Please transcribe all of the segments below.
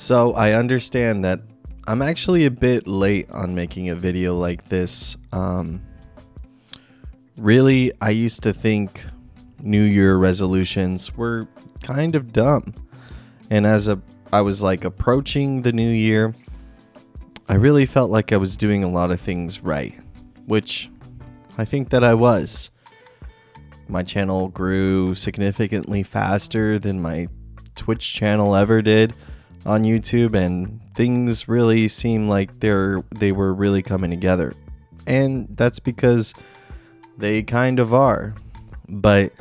So I understand that I'm actually a bit late on making a video like this. Really, I used to think New Year resolutions were kind of dumb. And I was like approaching the new year, I really felt like I was doing a lot of things right, which I think that I was. My channel grew significantly faster than my Twitch channel ever did on YouTube, and things really seem like they were really coming together. And that's because they kind of are. But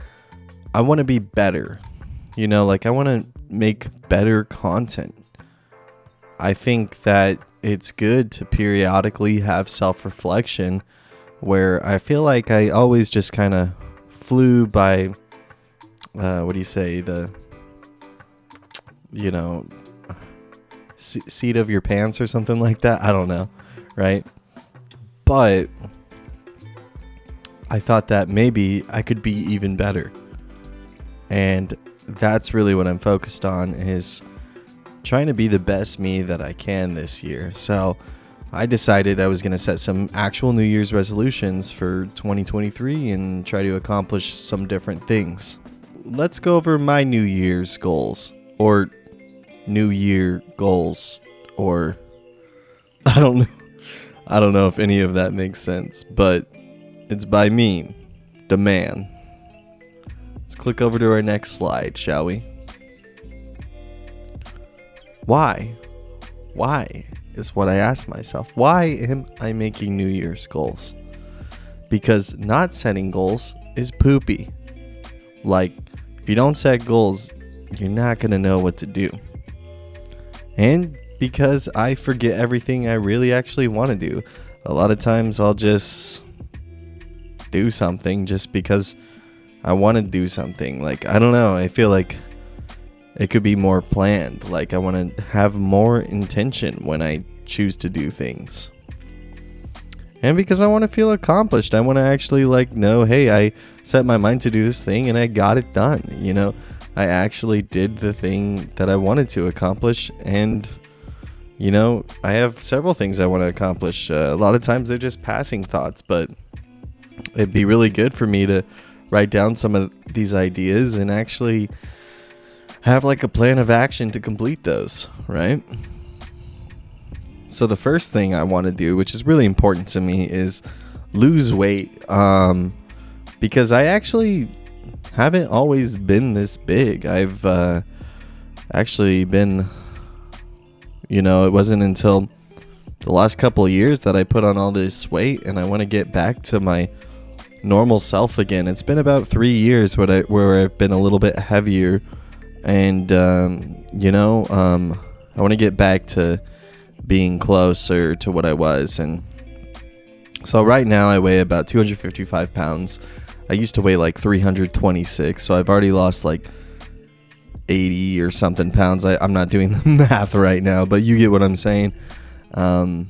I want to be better. I want to make better content. I think that it's good to periodically have self-reflection, where I feel like I always just kind of flew by, seat of your pants or something like that. I don't know, right? But I thought that maybe I could be even better. And that's really what I'm focused on, is trying to be the best me that I can this year. So I decided I was going to set some actual New Year's resolutions for 2023 and try to accomplish some different things. Let's go over my New Year's goals, or New Year goals, or I don't know if any of that makes sense, but it's by me, the man. Let's click over to our next slide, shall we? Why is what I ask myself. Why am I making New Year's goals? Because not setting goals is poopy. Like, if you don't set goals, you're not going to know what to do. And because I forget everything I really actually want to do. A lot of times I'll just do something just because I want to do something. Like, I don't know. I feel like it could be more planned. Like, I want to have more intention when I choose to do things. And because I want to feel accomplished. I want to actually know, hey, I set my mind to do this thing and I got it done. I actually did the thing that I wanted to accomplish. And, I have several things I want to accomplish. A lot of times they're just passing thoughts, but it'd be really good for me to write down some of these ideas and actually have a plan of action to complete those, right? So the first thing I want to do, which is really important to me, is lose weight. Because I actually haven't always been this big. I've actually been, it wasn't until the last couple of years that I put on all this weight, and I want to get back to my normal self again. It's been about 3 years where I've been a little bit heavier. And, I want to get back to being closer to what I was. And so right now I weigh about 255 pounds. I used to weigh 326. So I've already lost 80 or something pounds. I'm not doing the math right now, but you get what I'm saying. And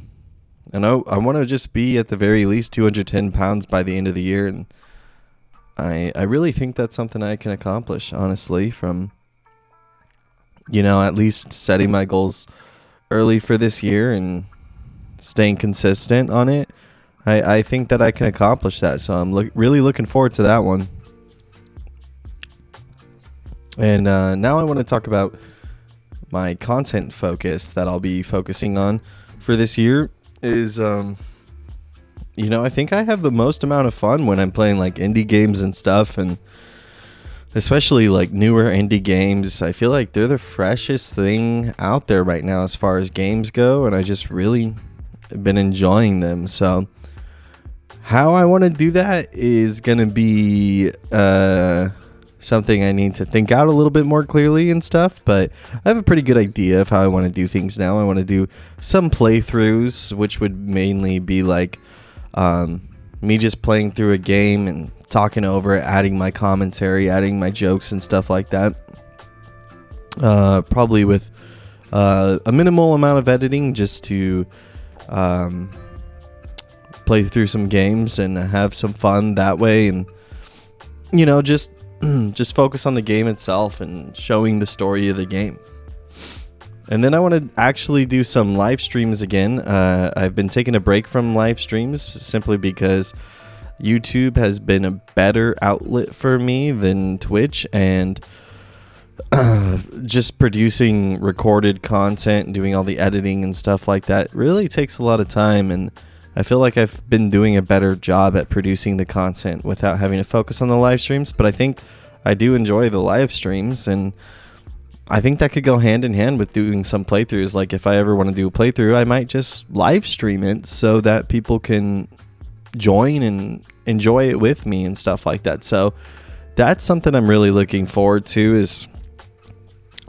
I want to just be at the very least 210 pounds by the end of the year. And I really think that's something I can accomplish, honestly, from at least setting my goals early for this year and staying consistent on it. I think that I can accomplish that. So I'm really looking forward to that one. And now I want to talk about my content focus that I'll be focusing on for this year is, I think I have the most amount of fun when I'm playing indie games and stuff, and especially newer indie games. I feel like they're the freshest thing out there right now as far as games go, and I just really been enjoying them. So how I want to do that is going to be something I need to think out a little bit more clearly and stuff, but I have a pretty good idea of how I want to do things now. I want to do some playthroughs, which would mainly be me just playing through a game and talking over it, adding my commentary, adding my jokes and stuff like that. Probably with a minimal amount of editing, just to play through some games and have some fun that way, and just focus on the game itself and showing the story of the game. And then I want to actually do some live streams again. I've been taking a break from live streams simply because YouTube has been a better outlet for me than Twitch, and just producing recorded content and doing all the editing and stuff like that really takes a lot of time, and I feel like I've been doing a better job at producing the content without having to focus on the live streams. But I think I do enjoy the live streams, and I think that could go hand in hand with doing some playthroughs. Like if I ever want to do a playthrough, I might just live stream it so that people can join and enjoy it with me and stuff like that. So that's something I'm really looking forward to, is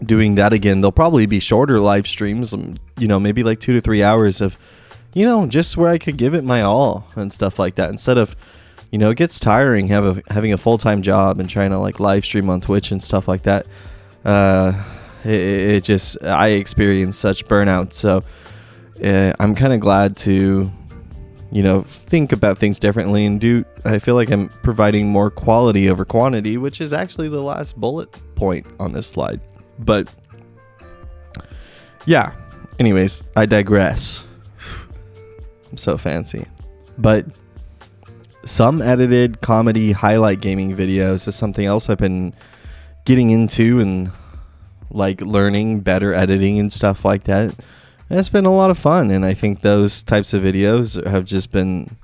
doing that again. They'll probably be shorter live streams, maybe like 2 to 3 hours of, just where I could give it my all and stuff like that, instead of, it gets tiring having a full-time job and trying to like live stream on Twitch and stuff like that. I experienced such burnout. So I'm kind of glad to, think about things differently and I feel like I'm providing more quality over quantity, which is actually the last bullet point on this slide. But yeah, anyways, I digress. I'm so fancy. But some edited comedy highlight gaming videos is something else I've been getting into, and like learning better editing and stuff like that. And it's been a lot of fun, and I think those types of videos have just been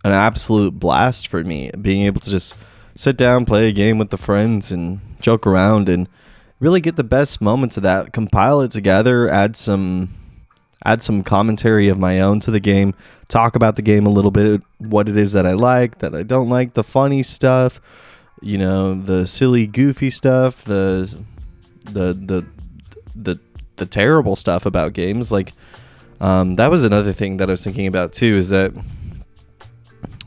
an absolute blast for me. Being able to just sit down, play a game with the friends, and joke around, and really get the best moments of that, compile it together, add some commentary of my own to the game, talk about the game a little bit, what it is that I like, that I don't like, the funny stuff, the silly, goofy stuff, the terrible stuff about games. Like, that was another thing that I was thinking about too, is that,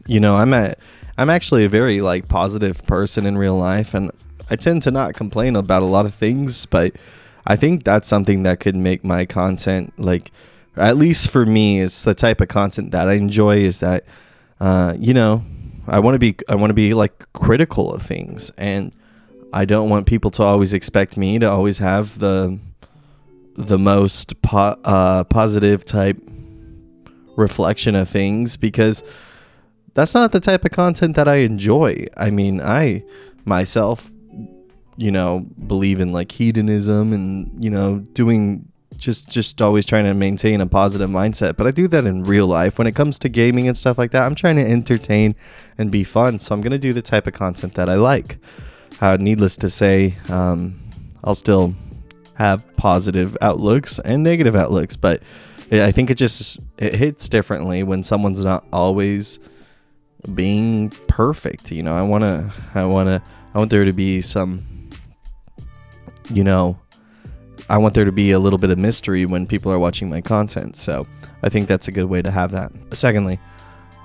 I'm actually a very like positive person in real life, and I tend to not complain about a lot of things, but I think that's something that could make my content, like, at least for me, it's the type of content that I enjoy, is that, I want to be like critical of things, and I don't want people to always expect me to always have the most positive type reflection of things, because that's not the type of content that I enjoy. I mean, I myself, believe in like hedonism and, doing just always trying to maintain a positive mindset. But I do that in real life. When it comes to gaming and stuff like that, I'm trying to entertain and be fun. So I'm going to do the type of content that I like. Needless to say, I'll still have positive outlooks and negative outlooks, but I think it hits differently when someone's not always being perfect. I want there to be some, I want there to be a little bit of mystery when people are watching my content. So I think that's a good way to have that. Secondly,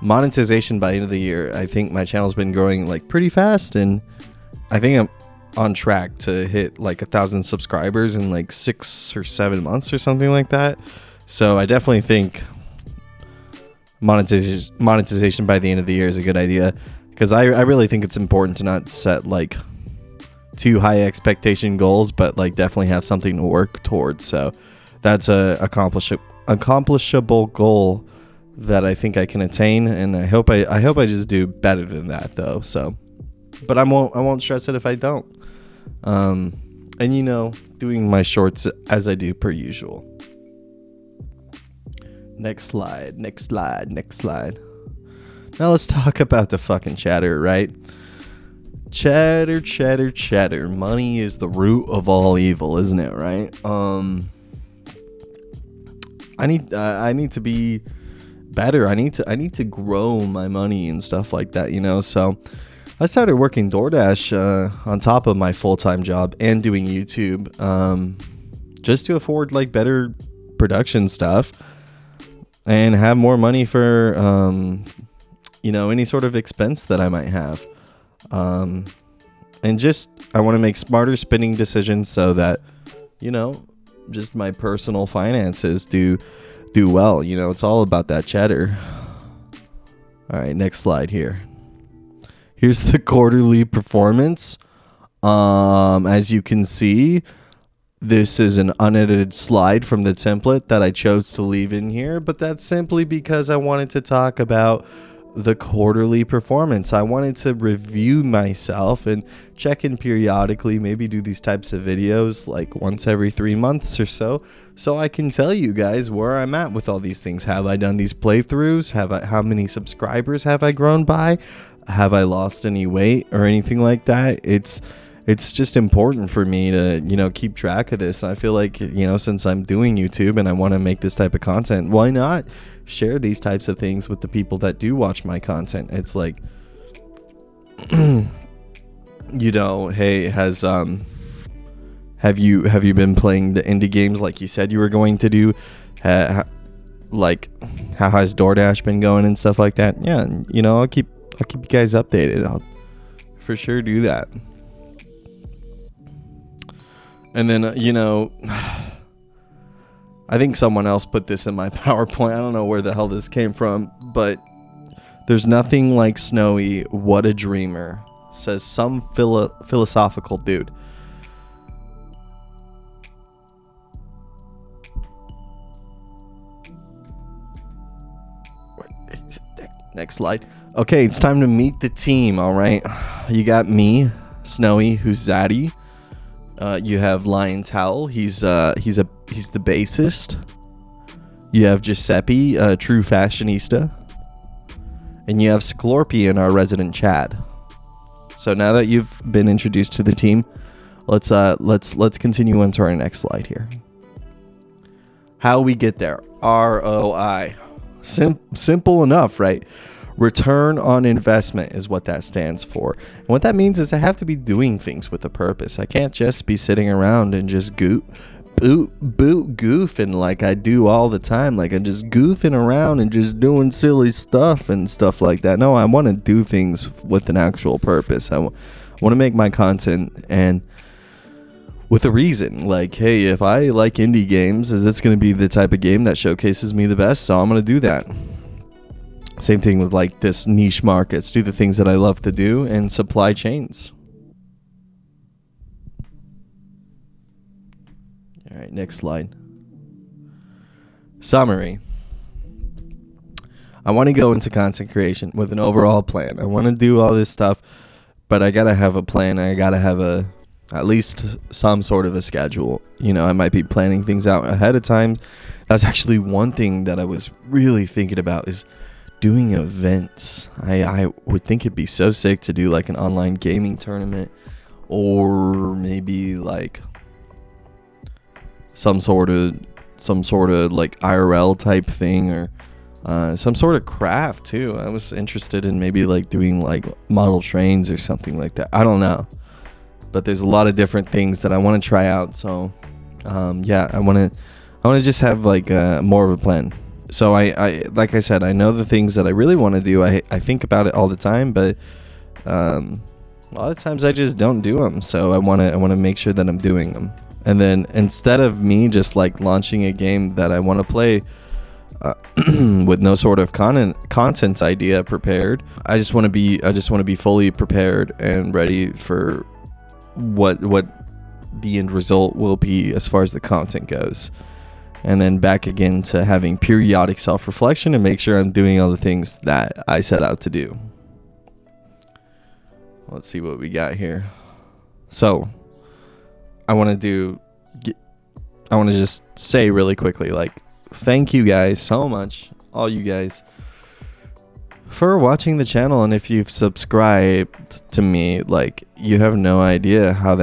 monetization by the end of the year. I think my channel's been growing like pretty fast, and I think I'm on track to hit like 1,000 subscribers in like 6 or 7 months or something like that. So I definitely think monetization by the end of the year is a good idea, because I really think it's important to not set like too high expectation goals, but like definitely have something to work towards. So that's a accomplishable goal that I think I can attain, and I hope I just do better than that though. So, but I won't stress it if I don't. And doing my shorts as I do per usual. Next slide. Now let's talk about the fucking chatter, right? Chatter. Money is the root of all evil, isn't it, right? I need to be better. I need to grow my money and stuff like that, So I started working DoorDash on top of my full-time job and doing YouTube, just to afford like better production stuff and have more money for any sort of expense that I might have. And just I want to make smarter spending decisions so that just my personal finances do well. It's all about that cheddar. All right, next slide here. Here's the quarterly performance. As you can see, This is an unedited slide from the template that I chose to leave in here, but that's simply because I wanted to talk about the quarterly performance. I wanted to review myself and check in periodically, maybe do these types of videos like once every 3 months or so I can tell you guys where I'm at with all these things. Have I done these playthroughs? How many subscribers have I grown by? Have I lost any weight or anything like that? It's just important for me to, keep track of this. I feel like, since I'm doing YouTube and I want to make this type of content, why not share these types of things with the people that do watch my content? It's like, hey, have you been playing the indie games like you said you were going to do? Like, how has DoorDash been going and stuff like that? Yeah, I'll keep you guys updated. I'll for sure do that. And then, I think someone else put this in my PowerPoint. I don't know where the hell this came from, but there's nothing like Snowy. What a dreamer, says some philosophical dude. Next slide. Okay, it's time to meet the team. All right, you got me, Snowy, who's Zaddy. You have Lion Towel. He's the bassist. You have Giuseppe, true fashionista, and you have Scorpion, our resident Chad. So now that you've been introduced to the team, let's continue on to our next slide here. How we get there? ROI. Simple enough, right? Return on investment is what that stands for. And what that means is I have to be doing things with a purpose. I can't just be sitting around and just goofing like I do all the time. Like I'm just goofing around and just doing silly stuff and stuff like that. No, I want to do things with an actual purpose. I want to make my content and with a reason. Like, hey, if I like indie games, is this going to be the type of game that showcases me the best? So I'm going to do that. Same thing with like this niche markets. Do the things that I love to do and supply chains. All right, next slide. Summary. I want to go into content creation with an overall plan. I want to do all this stuff, but I got to have a plan. I got to have at least some sort of a schedule. I might be planning things out ahead of time. That's actually one thing that I was really thinking about is doing events. I would think it'd be so sick to do like an online gaming tournament, or maybe like some sort of like IRL type thing, or some sort of craft too. I was interested in maybe like doing like model trains or something like that. I don't know, but there's a lot of different things that I want to try out. So yeah, I want to just have like more of a plan. So I like I said, I know the things that I really want to do. I think about it all the time, but a lot of times I just don't do them. So I want to make sure that I'm doing them. And then instead of me just like launching a game that I want to play with no sort of content idea prepared, I just want to be fully prepared and ready for what the end result will be as far as the content goes. And then back again to having periodic self-reflection and make sure I'm doing all the things that I set out to do. Let's see what we got here. So I want to just say really quickly, like, thank you guys so much, all you guys, for watching the channel. And if you've subscribed to me, like, you have no idea how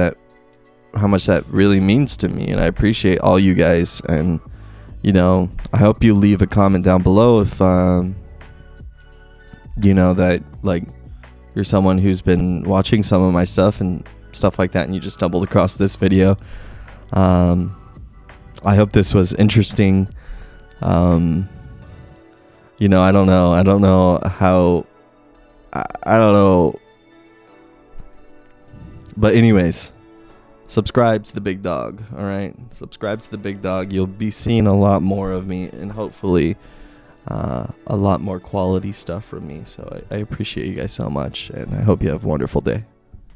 much that really means to me, and I appreciate all you guys. And I hope you leave a comment down below if that like you're someone who's been watching some of my stuff and stuff like that, and you just stumbled across this video. I hope this was interesting. I don't know how, I don't know, but anyways, subscribe to the big dog. All right, subscribe to the big dog. You'll be seeing a lot more of me, and hopefully a lot more quality stuff from me. So I appreciate you guys so much, and I hope you have a wonderful day.